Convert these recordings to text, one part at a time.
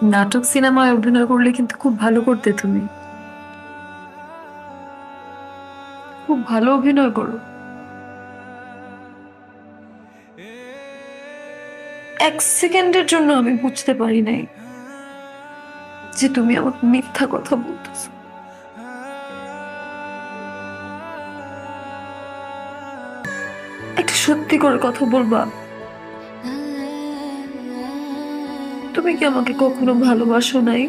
নাটক সিনেমায় অভিনয় করলে কিন্তু খুব ভালো করতে তুমি। খুব ভালো অভিনয় করো। এক সেকেন্ডের জন্য আমি বুঝতে পারি নাই যে তুমি আমাকে মিথ্যা কথা বলতেছো। একটা সত্যি করে কথা বলবা, তুমি কি আমাকে কখনো ভালোবাসো নাই?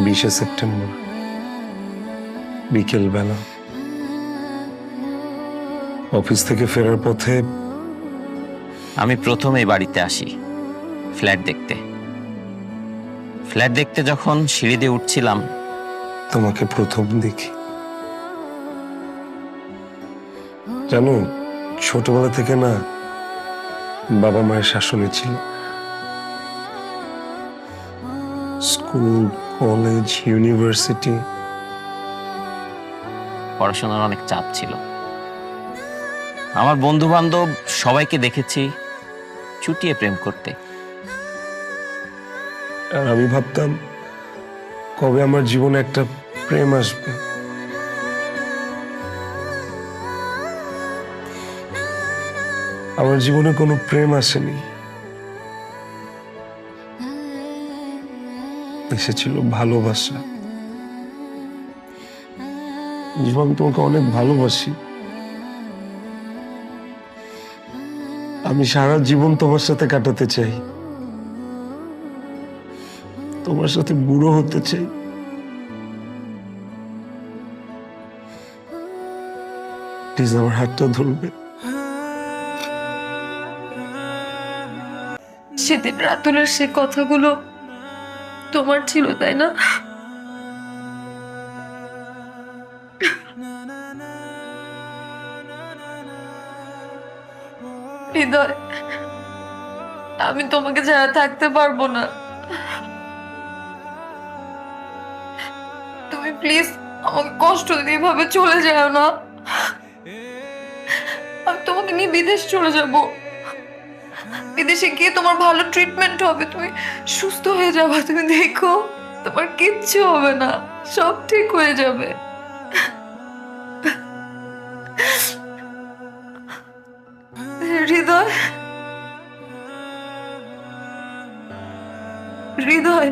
20শে সেপ্টেম্বর বিকেল বেলা অফিস থেকে ফেরার পথে আমি প্রথম এই বাড়িতে আসি ফ্ল্যাট দেখতে। ফ্ল্যাট দেখতে যখন সিঁড়ি দিয়ে উঠছিলাম, তোমাকে প্রথম দেখি। জানো, ছোটবেলা থেকে না বাবা মায়ের শাসনে ছিল। স্কুল, কলেজ, ইউনিভার্সিটি, পড়াশোনার অনেক চাপ ছিল। আমার বন্ধু বান্ধব সবাইকে দেখেছি চুটিয়ে প্রেম করতে। আর আমি ভাবতাম কবে আমার জীবনে একটা প্রেম আসবে। আমার জীবনে কোনো প্রেম আসেনি, এসেছিল ভালোবাসা। জীবন, আমি তোমাকে অনেক ভালোবাসি। আমি সারা জীবন তোমার সাথে কাটাতে চাই, তোমার সাথে বুড়ো হতে চাই। প্লিজ আমার হাতটা ধরবে। সেদিন রাতুলের সে কথাগুলো তোমার ছিল, তাই না? হৃদয়, আমি তোমাকে ছাড়া থাকতে পারবো না। তুমি প্লিজ আমাকে কষ্ট দিয়ে এভাবে চলে যাও না। আমি তোমাকে নিয়ে বিদেশ চলে যাব। বিদেশে গিয়ে তোমার ভালো ট্রিটমেন্ট হবে, তুমি সুস্থ হয়ে যাবে। তুমি দেখো, তোমার কিচ্ছু হবে না, সব ঠিক হয়ে যাবে। হৃদয়, হৃদয়।